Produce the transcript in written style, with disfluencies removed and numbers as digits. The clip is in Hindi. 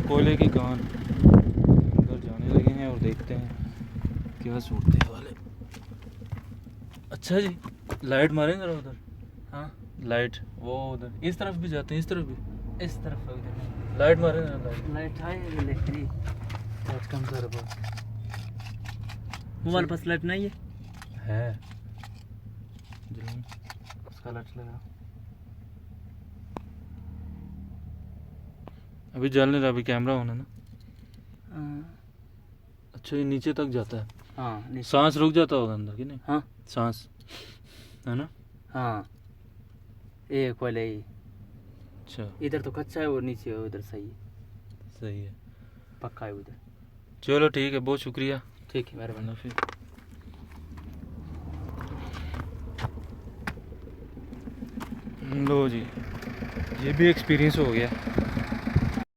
कोयले की कान अंदर जाने लगे हैं और देखते हैं क्या सूरत वाले। अच्छा जी, लाइट मारें जरा उधर। हाँ लाइट, वो उधर इस तरफ भी जाते हैं, इस तरफ भी, इस तरफ उधर लाइट मारें जरा। लाइट है इलेक्ट्रिक आज कम सर पास मोबाइल पास लाइट नहीं है जरूर उसका लाइट लगा। अभी जल नहीं रहा, अभी कैमरा होना ना। अच्छा ये नीचे तक जाता है। हाँ सांस रुक जाता होगा अंदर की नहीं? हाँ सांस है ना। हाँ ये कोयले अच्छा इधर तो कच्चा है और नीचे है उधर सही है, सही है, पक्का है उधर। चलो ठीक है, बहुत शुक्रिया। ठीक है मेहरबानी। फिर लो जी, ये भी एक्सपीरियंस हो गया।